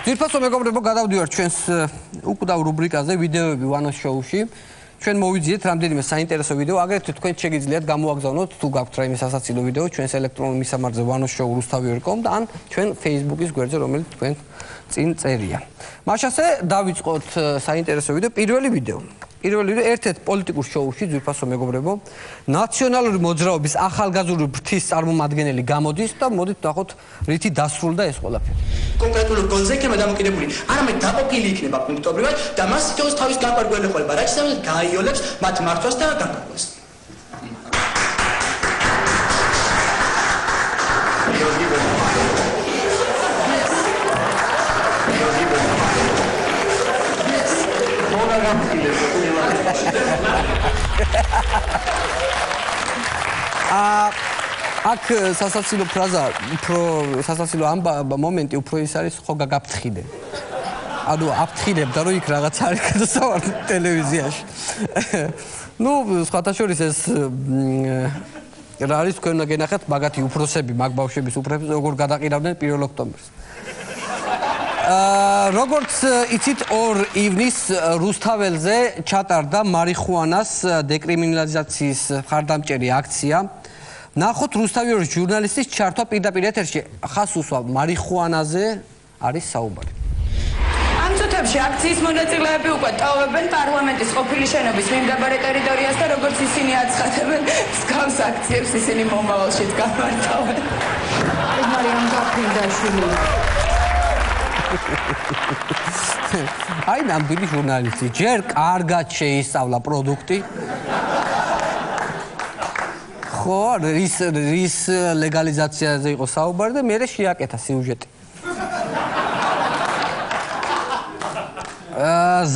ძირფასო მეგობრებო, გადავდივართ ჩვენს უკვდავ რუბრიკაზე ვიდეოები ვანოს შოუში. ჩვენ მოვიძიეთ რამდენიმე საინტერესო ვიდეო, აგრეთვე თქვენ შეგიძლიათ გამოვაგზავნოთ თუ გაქვთ რაიმე სასაცილო ვიდეო ჩვენს ელექტრონულ მისამართზე vanoshow.ru.com და ან ჩვენ Facebook-ის გვერდზე, რომელიც თქვენ წინ წერია. მაშასე დავიწყოთ საინტერესო ვიდეო, პირველი ვიდეო. ერთ-ერთ პოლიტიკურ შოუში, ძვირფასო მეგობრებო, ნაციონალური მოძრაობის ახალგაზრდული ფრთის წარმომადგენელი გამოდის და მოდით ნახოთ, რითი დასრულდა ეს ყველაფერი. კონკრეტულ გონზე იქნება დამოკიდებული, არამედ დაყოფილი იქნება პუნქტობრივად და მას ითხოვს თავის განკარგველი ეხება, რაც ამას გაიოლებს მათ მართვას და განკარგვას. აქ სასაცილო ფრაზა, სასაცილო მომენტი უფრო ის არის, ხო გაგაფრთხილე. ანუ აფრთხილებდა, რომ იქ რაღაც არის გადასავალი ტელევიზიაში. ნუ, სხვათა შორის ეს რა არის, თქვენ უნდა გენახეთ, მაგათი უფროსები, მაგ ბავშვების უფროსები, როგორ გადაყირავდნენ 1 ოქტომბერს. როგორც იცით, 2 ივნისს რუსთაველზე ჩატარდა მარიხუანას დეკრიმინალიზაციის მხარდამჭერი აქცია. ნახოთ რუსთაველის ჟურნალისტის ჩართვა პირდაპირ ეთერში. ხას უსვა მარიხუანაზე არის საუბარი. ამ წუთებში აქციის მონაწილეები უკვე ტოვებენ პარლამენტის ყოფილი შენობის მიმდებარე ტერიტორიას და როგორც ისინი აცხადებენ, მსგავს აქციებს ისინი მომავალშიც გამართავენ. მარიამ გაფრინდაშვილი. აი ნამდვილი ჟურნალისტი, ჯერ კარგად შეისწავლა პროდუქტი. ხო, რის ლეგალიზაციაზე იყო საუბარი და მერე შეაკეთა სიუჟეტი.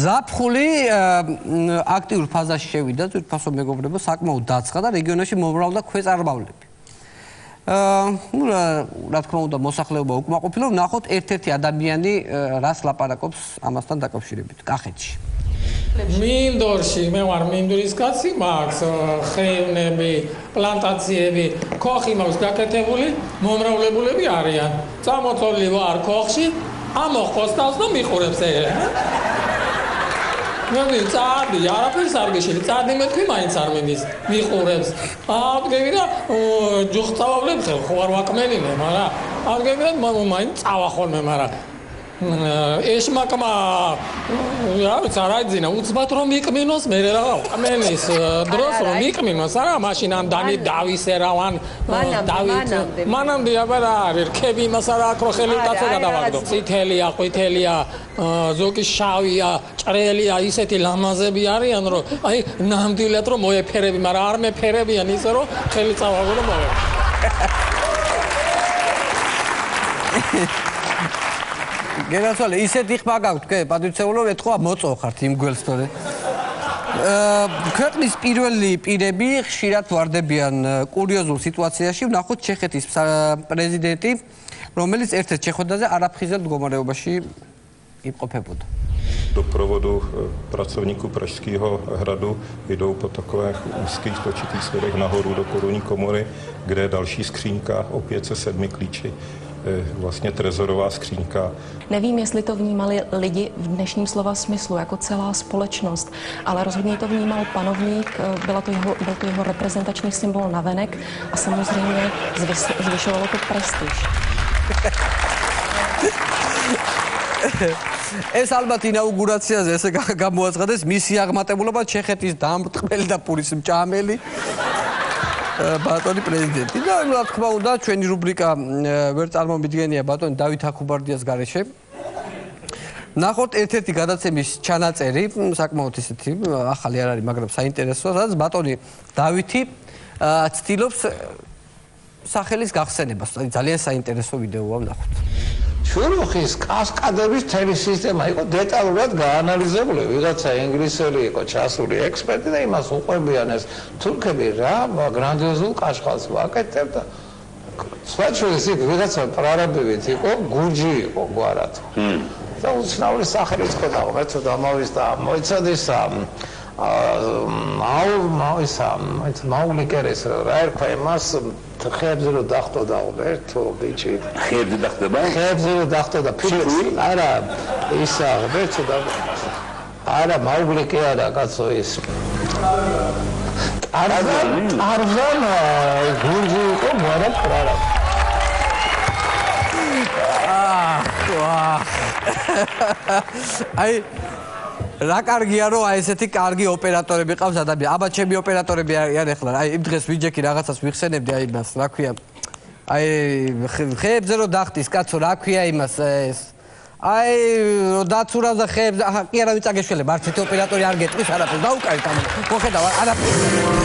ზაფხული აქტიურ ფაზაში შევიდა, ძვირფასო მეგობრებო, საკმაოდ დაცხა და რეგიონებში მომრავლდა ქვეწარმავლები. ნუ რა თქმა უნდა მოსახლეობა უკმაყოფილო, ვნახოთ ერთ-ერთი ადამიანი რას ლაპარაკობს ამასთან დაკავშირებით, კახეთში. მინდორში, მე ვარ მინდურის კაცი, მაქვს ხეოვნები, პლანტაციები, ქოხი მაქვს გაკეთებული, მომრავლებულები არიან. წამოწოლი ვარ ქოხში, ამოხოს თავს და მიყურებს ეგრე. მე წადი, არაფერს არ გეშელი, წადი მეთქვი, მაინც არ მიდის, მიყურებს. აღდგები და ჯუხწავავლებ ხელ, ხო არ ვაკმენინე, მაგრამ აღდგები და მაინც წავახოლმე, მაგრამ ეშმაკმა რა ვიცი არ აიძინა უცბად რომ მიკმინოს მე რა ყმენის დროს რომ მიკმინოს არა მაშინ ამ დავისერავან მანამდე აბა არის რქები იმას არა აქ რო ხელი კაცო გადავაგდო წითელია ყვითელია ზოგი შავია ჭრელია ისეთი ლამაზები არიან რომ აი ნამდვილად რომ მოეფერები მაგრამ არ მეფერებიან ისე რომ ხელი წავაგო და მოვა გერაცვალე, ისეთი ხმა გაქვთ, პატრიცეულო, ეთქვა მოწოხართ იმ გველს თორე. ქვეყნის პირველი პირები ხშირად ვარდებიან კურიოზულ სიტუაციაში, ვნახოთ ჩეხეთის პრეზიდენტი, რომელიც ერთ-ერთ ჩეხოდაზე არაფხიზელ მდგომარეობაში იმყოფებოდა. Do provodu pracovníků Pražského hradu jdou po takových úzkých točitých schodech nahoru do korunní komory, kde je další skřínka, opět se 7 klíči. Vlastně trezorová skřínka. Nevím, jestli to vnímali lidi v dnešním slova smyslu, jako celá společnost, ale rozhodně to vnímal panovník, byl to jeho reprezentační symbol navenek a samozřejmě zvyšovalo to prestiž. ეს ალბათ ინაუგურაციაზე ესე გამოაცხადეს მისი აღმატებულობა ჩეხეთის დამრტყმელი და პურის მჭამელი ბატონი პრეზიდენტი. და რა თქმა უნდა, ჩვენი რუბრიკა ვერ წარმომიდგენია ბატონი დავით აქუბარდიას გარეშე. ნახოთ ერთ-ერთი გადაცემის ჩანაწერი, საკმაოდ ისეთი ახალი არ არის, მაგრამ საინტერესოა, სადაც ბატონი დავითი ცდილობს სახელის გახსენებას. ძალიან საინტერესო ვიდეოა ვნახოთ. შურუხის კასკადების თელი სისტემა იყო დეტალურად გაანალიზებული, ვიღაცა ინგლისელი იყო ჩასული ექსპერტი და იმას უყვებიან ეს თურქები რა გრანდიოზულ კაშხალს ვაკეთებდა. სხვაჩვენის იქ ვიღაცა პრარაბივით იყო, გურჯი იყო გვარად. და უცნაური სახელიც ქონდა, მეცო დამავის და მოიცადეს მაულიკერის რა ერქვა იმას ხეებზე რო დახტოდა ღმერთო ბიჭი ხეებზე დახტება ხეებზე რო დახტოდა ფილმს არა ისა ღმერთო და არა მაულიკე არა კაცო ის არზან გურჯი იყო მარა აი რა კარგია რომ აი ესეთი კარგი ოპერატორები ყავს ადამიანი. აბა ჩემი ოპერატორები არიან ახლა. აი იმ დღეს ვიჯექი რაღაცას ვიხსენებდი აი იმას, რა ქვია. აი ხეებზე რო დახტის კაცო, რა ქვია იმას ეს. აი რო დაცურავს და ხეებზე, აჰა, კი არა ვიწაგეშველებ, არც ერთი ოპერატორი არ გეტყვის არაფერს. დაუკარით ამ. მოხედავ არაფერს.